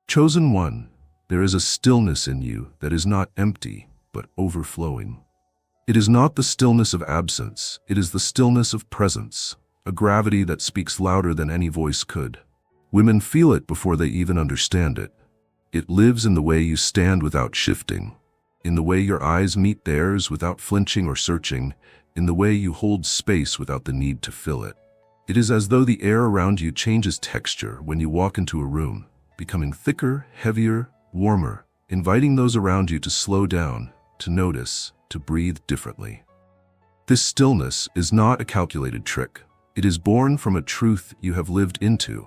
Chosen one, there is a stillness in you that is not empty, but overflowing. It is not the stillness of absence, it is the stillness of presence, a gravity that speaks louder than any voice could. Women feel it before they even understand it. It lives in the way you stand without shifting, in the way your eyes meet theirs without flinching or searching, in the way you hold space without the need to fill it. It is as though the air around you changes texture when you walk into a room, becoming thicker, heavier, warmer, inviting those around you to slow down, to notice, to breathe differently. This stillness is not a calculated trick. It is born from a truth you have lived into,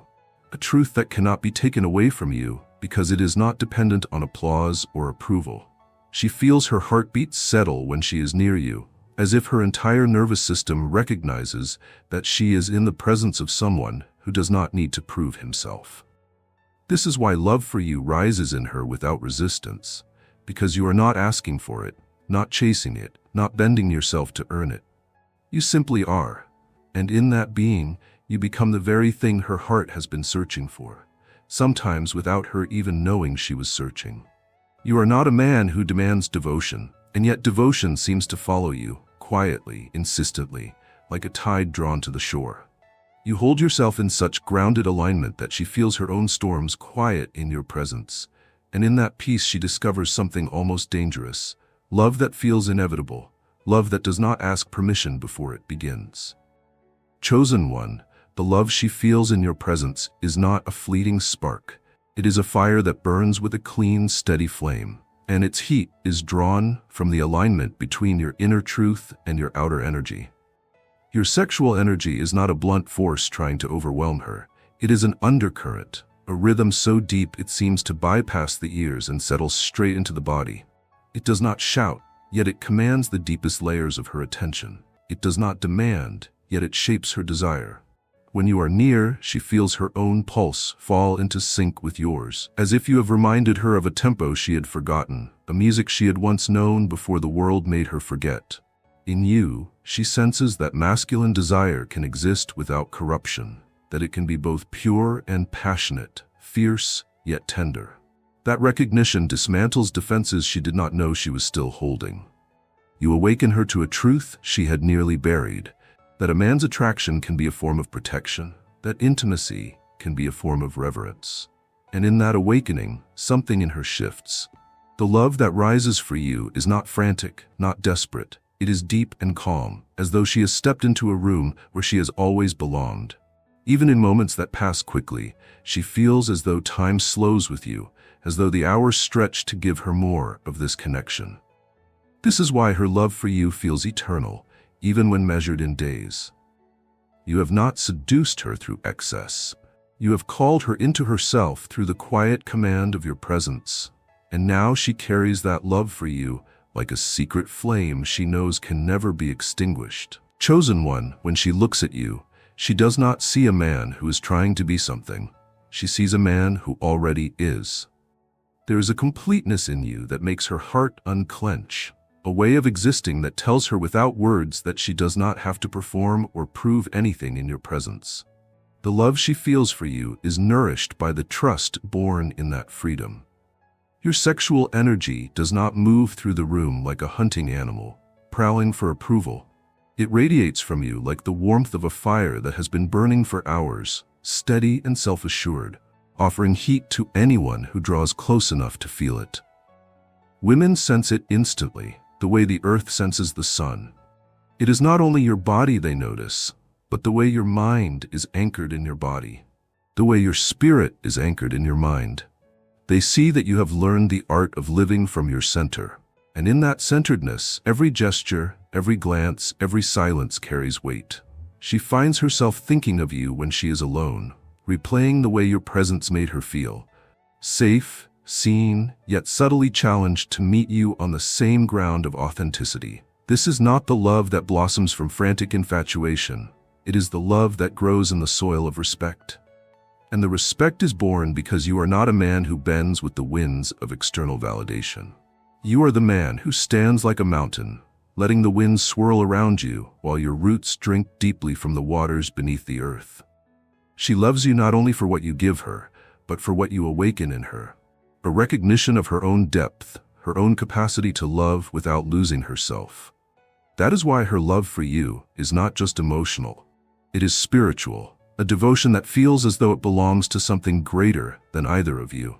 a truth that cannot be taken away from you because it is not dependent on applause or approval. She feels her heartbeat settle when she is near you, as if her entire nervous system recognizes that she is in the presence of someone who does not need to prove himself. This is why love for you rises in her without resistance, because you are not asking for it, not chasing it, not bending yourself to earn it. You simply are, and in that being, you become the very thing her heart has been searching for, sometimes without her even knowing she was searching. You are not a man who demands devotion, and yet devotion seems to follow you, quietly, insistently, like a tide drawn to the shore. You hold yourself in such grounded alignment that she feels her own storms quiet in your presence, and in that peace she discovers something almost dangerous, love that feels inevitable, love that does not ask permission before it begins. Chosen one, the love she feels in your presence is not a fleeting spark. It is a fire that burns with a clean, steady flame, and its heat is drawn from the alignment between your inner truth and your outer energy. Your sexual energy is not a blunt force trying to overwhelm her. It is an undercurrent, a rhythm so deep it seems to bypass the ears and settle straight into the body. It does not shout, yet it commands the deepest layers of her attention. It does not demand, yet it shapes her desire. When you are near, she feels her own pulse fall into sync with yours, as if you have reminded her of a tempo she had forgotten, a music she had once known before the world made her forget. In you, she senses that masculine desire can exist without corruption, that it can be both pure and passionate, fierce yet tender. That recognition dismantles defenses she did not know she was still holding. You awaken her to a truth she had nearly buried, that a man's attraction can be a form of protection, that intimacy can be a form of reverence. And in that awakening, something in her shifts. The love that rises for you is not frantic, not desperate. It is deep and calm, as though she has stepped into a room where she has always belonged. Even in moments that pass quickly, she feels as though time slows with you, as though the hours stretch to give her more of this connection. This is why her love for you feels eternal, even when measured in days. You have not seduced her through excess. You have called her into herself through the quiet command of your presence, and now she carries that love for you like a secret flame she knows can never be extinguished. Chosen one, when she looks at you, she does not see a man who is trying to be something. She sees a man who already is. There is a completeness in you that makes her heart unclench, a way of existing that tells her without words that she does not have to perform or prove anything in your presence. The love she feels for you is nourished by the trust born in that freedom. Your sexual energy does not move through the room like a hunting animal, prowling for approval. It radiates from you like the warmth of a fire that has been burning for hours, steady and self-assured, offering heat to anyone who draws close enough to feel it. Women sense it instantly, the way the earth senses the sun. It is not only your body they notice, but the way your mind is anchored in your body, the way your spirit is anchored in your mind. They see that you have learned the art of living from your center, and in that centeredness, every gesture, every glance, every silence carries weight. She finds herself thinking of you when she is alone, replaying the way your presence made her feel, safe, seen, yet subtly challenged to meet you on the same ground of authenticity. This is not the love that blossoms from frantic infatuation. It is the love that grows in the soil of respect. And the respect is born because you are not a man who bends with the winds of external validation. You are the man who stands like a mountain, letting the winds swirl around you while your roots drink deeply from the waters beneath the earth. She loves you not only for what you give her, but for what you awaken in her. A recognition of her own depth, her own capacity to love without losing herself. That is why her love for you is not just emotional. It is spiritual, a devotion that feels as though it belongs to something greater than either of you.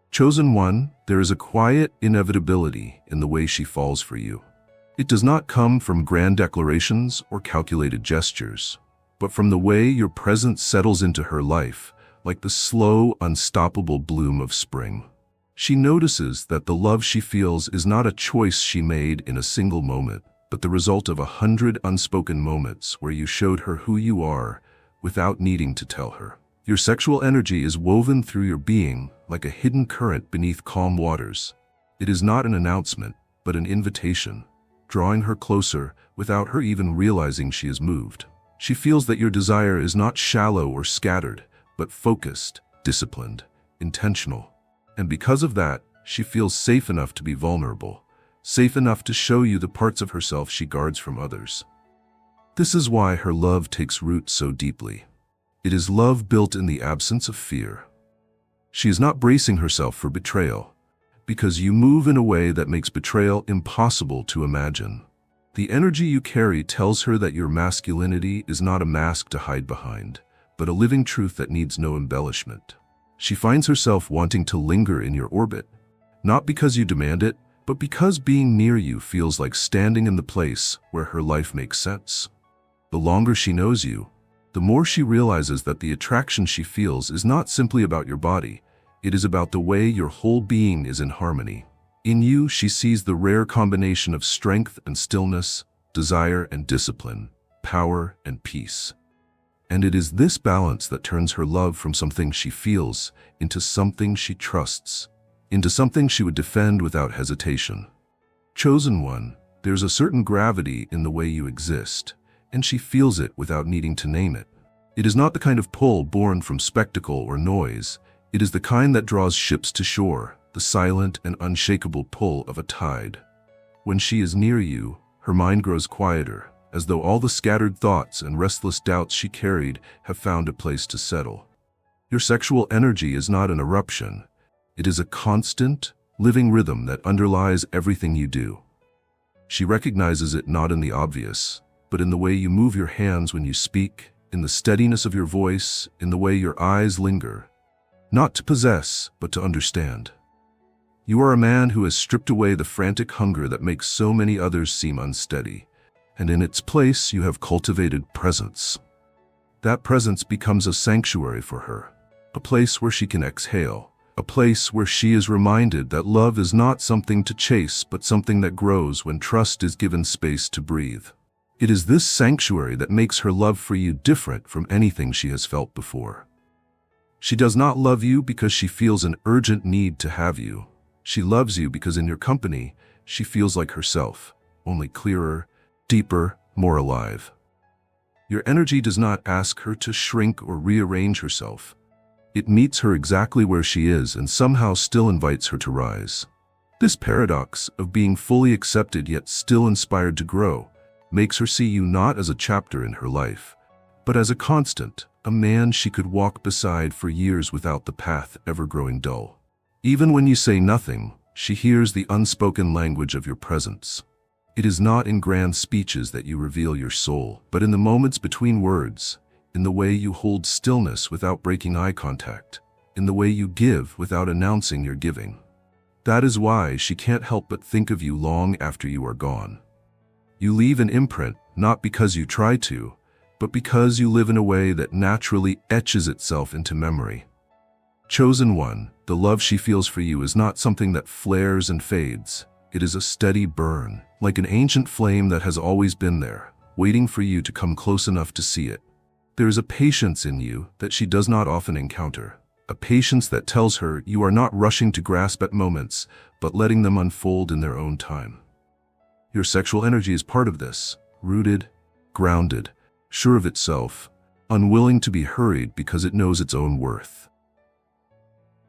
Chosen one, there is a quiet inevitability in the way she falls for you. It does not come from grand declarations or calculated gestures, but from the way your presence settles into her life, like the slow, unstoppable bloom of spring. She notices that the love she feels is not a choice she made in a single moment, but the result of 100 unspoken moments where you showed her who you are without needing to tell her. Your sexual energy is woven through your being like a hidden current beneath calm waters. It is not an announcement, but an invitation, drawing her closer without her even realizing she is moved. She feels that your desire is not shallow or scattered, but focused, disciplined, intentional. And because of that, she feels safe enough to be vulnerable, safe enough to show you the parts of herself she guards from others. This is why her love takes root so deeply. It is love built in the absence of fear. She is not bracing herself for betrayal, because you move in a way that makes betrayal impossible to imagine. The energy you carry tells her that your masculinity is not a mask to hide behind, but a living truth that needs no embellishment. She finds herself wanting to linger in your orbit, not because you demand it, but because being near you feels like standing in the place where her life makes sense. The longer she knows you, the more she realizes that the attraction she feels is not simply about your body, it is about the way your whole being is in harmony. In you, she sees the rare combination of strength and stillness, desire and discipline, power and peace. And it is this balance that turns her love from something she feels into something she trusts, into something she would defend without hesitation. Chosen one, there's a certain gravity in the way you exist, and she feels it without needing to name it. It is not the kind of pull born from spectacle or noise. It is the kind that draws ships to shore, the silent and unshakable pull of a tide. When she is near you, her mind grows quieter, as though all the scattered thoughts and restless doubts she carried have found a place to settle. Your sexual energy is not an eruption. It is a constant, living rhythm that underlies everything you do. She recognizes it not in the obvious, but in the way you move your hands when you speak, in the steadiness of your voice, in the way your eyes linger. Not to possess, but to understand. You are a man who has stripped away the frantic hunger that makes so many others seem unsteady, and in its place you have cultivated presence. That presence becomes a sanctuary for her, a place where she can exhale, a place where she is reminded that love is not something to chase, but something that grows when trust is given space to breathe. It is this sanctuary that makes her love for you different from anything she has felt before. She does not love you because she feels an urgent need to have you. She loves you because in your company, she feels like herself, only clearer, deeper, more alive. Your energy does not ask her to shrink or rearrange herself. It meets her exactly where she is and somehow still invites her to rise. This paradox of being fully accepted yet still inspired to grow makes her see you not as a chapter in her life, but as a constant, a man she could walk beside for years without the path ever growing dull. Even when you say nothing, she hears the unspoken language of your presence. It is not in grand speeches that you reveal your soul, but in the moments between words, in the way you hold stillness without breaking eye contact, in the way you give without announcing your giving. That is why she can't help but think of you long after you are gone. You leave an imprint, not because you try to, but because you live in a way that naturally etches itself into memory. Chosen one, the love she feels for you is not something that flares and fades. It is a steady burn, like an ancient flame that has always been there, waiting for you to come close enough to see it. There is a patience in you that she does not often encounter, a patience that tells her you are not rushing to grasp at moments, but letting them unfold in their own time. Your sexual energy is part of this, rooted, grounded, sure of itself, unwilling to be hurried because it knows its own worth.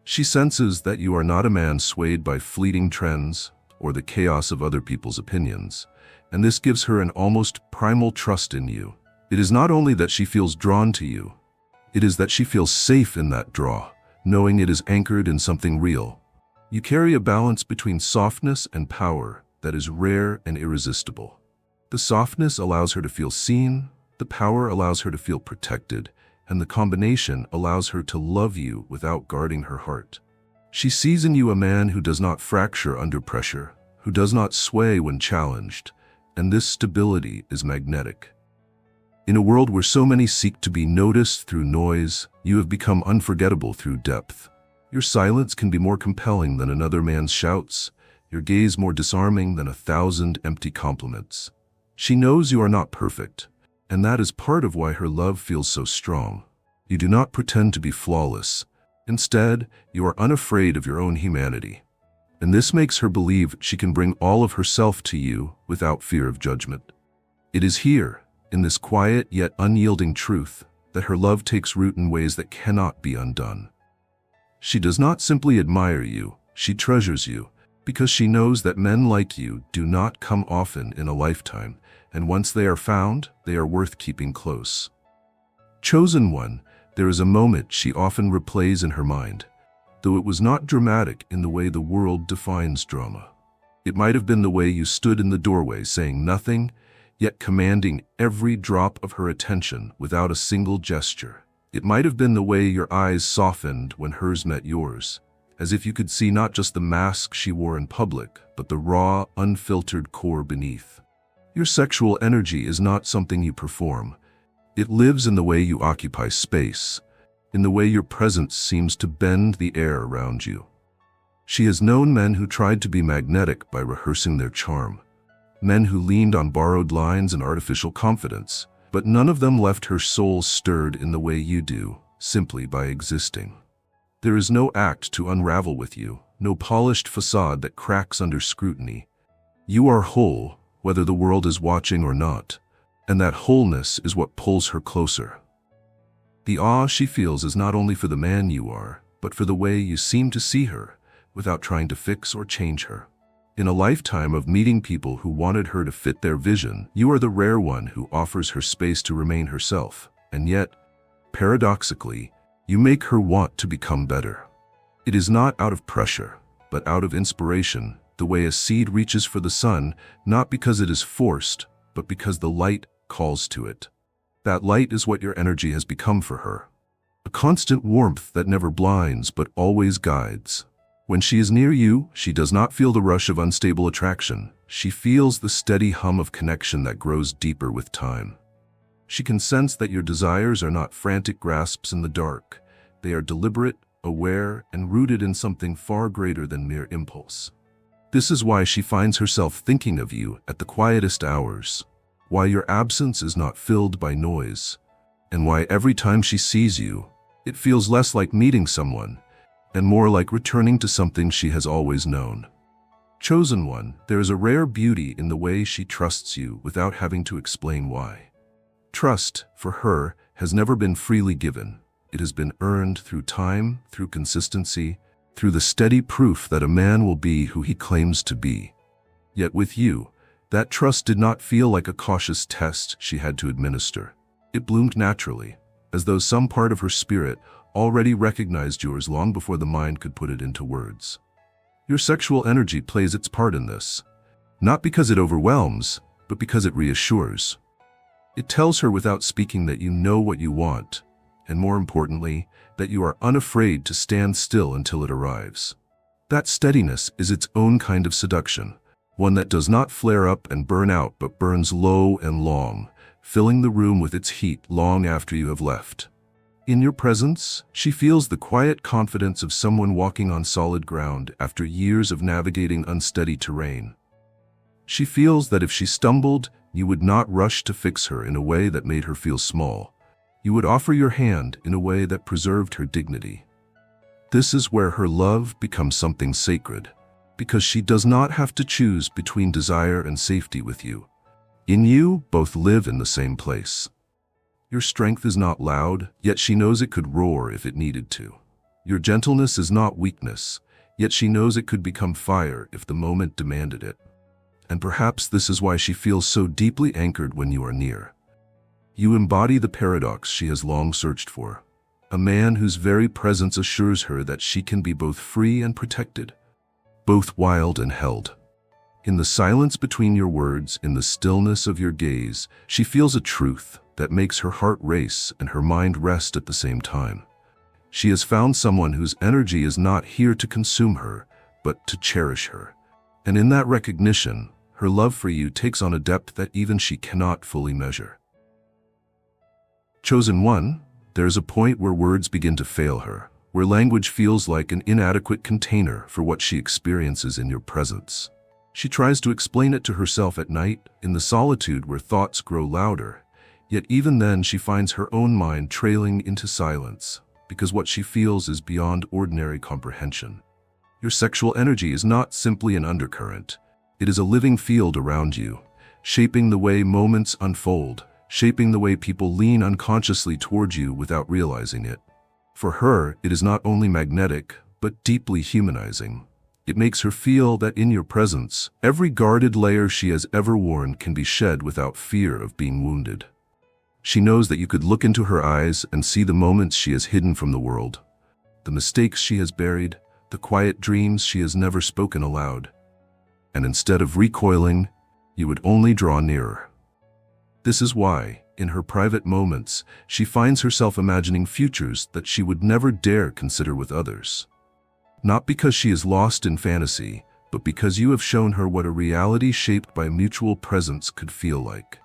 She senses that you are not a man swayed by fleeting trends or the chaos of other people's opinions, and this gives her an almost primal trust in you. It is not only that she feels drawn to you, it is that she feels safe in that draw, knowing it is anchored in something real. You carry a balance between softness and power that is rare and irresistible. The softness allows her to feel seen, the power allows her to feel protected, and the combination allows her to love you without guarding her heart. She sees in you a man who does not fracture under pressure, who does not sway when challenged, and this stability is magnetic. In a world where so many seek to be noticed through noise, you have become unforgettable through depth. Your silence can be more compelling than another man's shouts, your gaze more disarming than 1,000 empty compliments. She knows you are not perfect, and that is part of why her love feels so strong. You do not pretend to be flawless. Instead, you are unafraid of your own humanity. And this makes her believe she can bring all of herself to you without fear of judgment. It is here, in this quiet yet unyielding truth, that her love takes root in ways that cannot be undone. She does not simply admire you, she treasures you, because she knows that men like you do not come often in a lifetime, and once they are found, they are worth keeping close. Chosen one, there is a moment she often replays in her mind, though it was not dramatic in the way the world defines drama. It might have been the way you stood in the doorway saying nothing, yet commanding every drop of her attention without a single gesture. It might have been the way your eyes softened when hers met yours, as if you could see not just the mask she wore in public, but the raw, unfiltered core beneath. Your sexual energy is not something you perform. It lives in the way you occupy space, in the way your presence seems to bend the air around you. She has known men who tried to be magnetic by rehearsing their charm, men who leaned on borrowed lines and artificial confidence, but none of them left her soul stirred in the way you do, simply by existing. There is no act to unravel with you, no polished facade that cracks under scrutiny. You are whole, whether the world is watching or not, and that wholeness is what pulls her closer. The awe she feels is not only for the man you are, but for the way you seem to see her, without trying to fix or change her. In a lifetime of meeting people who wanted her to fit their vision, you are the rare one who offers her space to remain herself, and yet, paradoxically, you make her want to become better. It is not out of pressure, but out of inspiration, the way a seed reaches for the sun, not because it is forced, but because the light calls to it. That light is what your energy has become for her. A constant warmth that never blinds but always guides. When she is near you, she does not feel the rush of unstable attraction. She feels the steady hum of connection that grows deeper with time. She can sense that your desires are not frantic grasps in the dark. They are deliberate, aware, and rooted in something far greater than mere impulse. This is why she finds herself thinking of you at the quietest hours, why your absence is not filled by noise, and why every time she sees you, it feels less like meeting someone and more like returning to something she has always known. Chosen one, there is a rare beauty in the way she trusts you without having to explain why. Trust, for her, has never been freely given. It has been earned through time, through consistency, through the steady proof that a man will be who he claims to be. Yet with you, that trust did not feel like a cautious test she had to administer. It bloomed naturally, as though some part of her spirit already recognized yours long before the mind could put it into words. Your sexual energy plays its part in this, not because it overwhelms, but because it reassures. It tells her without speaking that you know what you want, and more importantly, that you are unafraid to stand still until it arrives. That steadiness is its own kind of seduction, one that does not flare up and burn out but burns low and long, filling the room with its heat long after you have left. In your presence, she feels the quiet confidence of someone walking on solid ground after years of navigating unsteady terrain. She feels that if she stumbled, you would not rush to fix her in a way that made her feel small. You would offer your hand in a way that preserved her dignity. This is where her love becomes something sacred, because she does not have to choose between desire and safety with you. In you, both live in the same place. Your strength is not loud, yet she knows it could roar if it needed to. Your gentleness is not weakness, yet she knows it could become fire if the moment demanded it. And perhaps this is why she feels so deeply anchored when you are near. You embody the paradox she has long searched for. a man whose very presence assures her that she can be both free and protected, both wild and held. In the silence between your words, in the stillness of your gaze, she feels a truth that makes her heart race and her mind rest at the same time. She has found someone whose energy is not here to consume her, but to cherish her. And in that recognition, her love for you takes on a depth that even she cannot fully measure. Chosen one, there is a point where words begin to fail her, where language feels like an inadequate container for what she experiences in your presence. She tries to explain it to herself at night, in the solitude where thoughts grow louder, yet even then she finds her own mind trailing into silence, because what she feels is beyond ordinary comprehension. Your sexual energy is not simply an undercurrent. It is a living field around you, shaping the way moments unfold, shaping the way people lean unconsciously toward you without realizing it. For her, it is not only magnetic, but deeply humanizing. It makes her feel that in your presence, every guarded layer she has ever worn can be shed without fear of being wounded. She knows that you could look into her eyes and see the moments she has hidden from the world, the mistakes she has buried, the quiet dreams she has never spoken aloud. And instead of recoiling, you would only draw nearer. This is why, in her private moments, she finds herself imagining futures that she would never dare consider with others. Not because she is lost in fantasy, but because you have shown her what a reality shaped by mutual presence could feel like.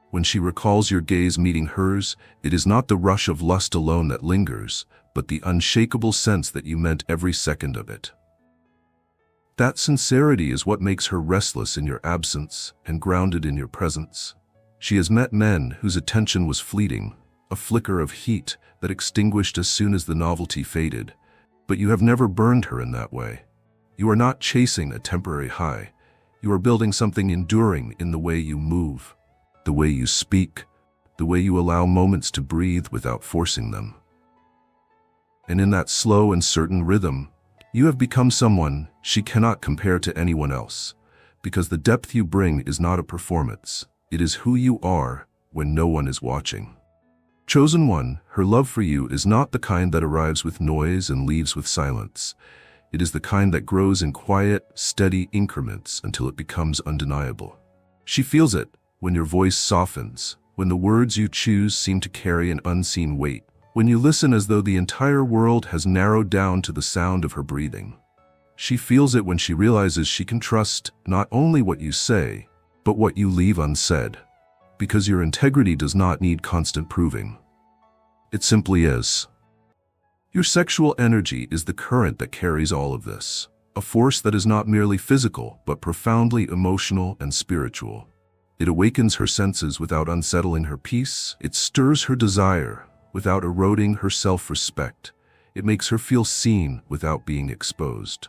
When she recalls your gaze meeting hers, it is not the rush of lust alone that lingers, but the unshakable sense that you meant every second of it. That sincerity is what makes her restless in your absence and grounded in your presence. She has met men whose attention was fleeting, a flicker of heat that extinguished as soon as the novelty faded. But you have never burned her in that way. You are not chasing a temporary high. You are building something enduring in the way you move, the way you speak, the way you allow moments to breathe without forcing them. And in that slow and certain rhythm, you have become someone she cannot compare to anyone else, because the depth you bring is not a performance. It is who you are when no one is watching. Chosen one, her love for you is not the kind that arrives with noise and leaves with silence. It is the kind that grows in quiet, steady increments until it becomes undeniable. She feels it when your voice softens, when the words you choose seem to carry an unseen weight, when you listen as though the entire world has narrowed down to the sound of her breathing. She feels it when she realizes she can trust not only what you say, but what you leave unsaid. Because your integrity does not need constant proving. It simply is. Your sexual energy is the current that carries all of this, a force that is not merely physical, but profoundly emotional and spiritual. It awakens her senses without unsettling her peace. It stirs her desire without eroding her self-respect. It makes her feel seen without being exposed.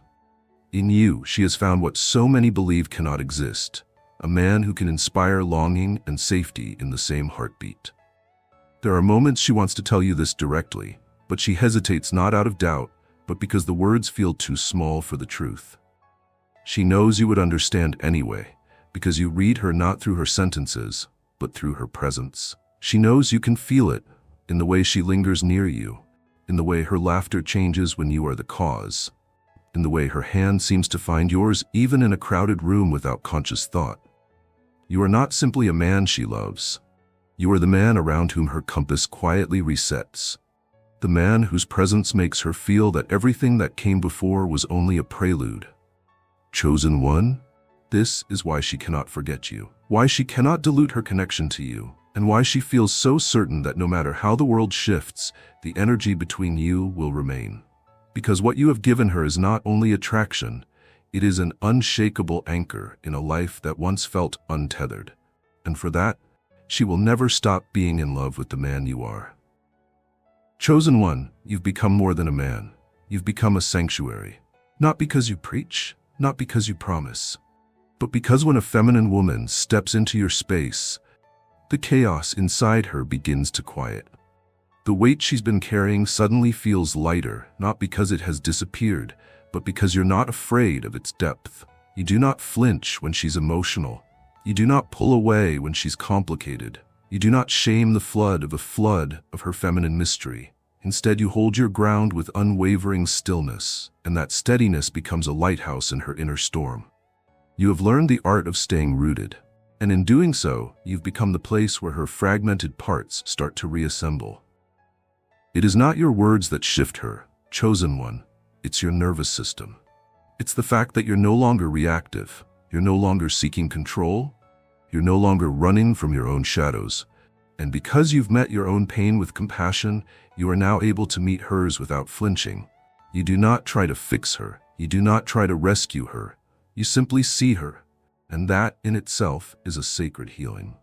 In you, she has found what so many believe cannot exist. A man who can inspire longing and safety in the same heartbeat. There are moments she wants to tell you this directly, but she hesitates not out of doubt, but because the words feel too small for the truth. She knows you would understand anyway, because you read her not through her sentences, but through her presence. She knows you can feel it in the way she lingers near you, in the way her laughter changes when you are the cause, in the way her hand seems to find yours even in a crowded room without conscious thought. You are not simply a man she loves. You are the man around whom her compass quietly resets. The man whose presence makes her feel that everything that came before was only a prelude. Chosen one, this is why she cannot forget you, why she cannot dilute her connection to you, and why she feels so certain that no matter how the world shifts, the energy between you will remain. Because what you have given her is not only attraction, it is an unshakable anchor in a life that once felt untethered. And for that, she will never stop being in love with the man you are. Chosen one, you've become more than a man. You've become a sanctuary. Not because you preach, not because you promise, but because when a feminine woman steps into your space, the chaos inside her begins to quiet. The weight she's been carrying suddenly feels lighter, not because it has disappeared, but because you're not afraid of its depth. You do not flinch when she's emotional. You do not pull away when she's complicated. You do not shame the flood of her feminine mystery. Instead, you hold your ground with unwavering stillness, and that steadiness becomes a lighthouse in her inner storm. You have learned the art of staying rooted, and in doing so, you've become the place where her fragmented parts start to reassemble. It is not your words that shift her, chosen one. It's your nervous system. It's the fact that you're no longer reactive. You're no longer seeking control. You're no longer running from your own shadows. And because you've met your own pain with compassion, you are now able to meet hers without flinching. You do not try to fix her. You do not try to rescue her. You simply see her. And that, in itself, is a sacred healing.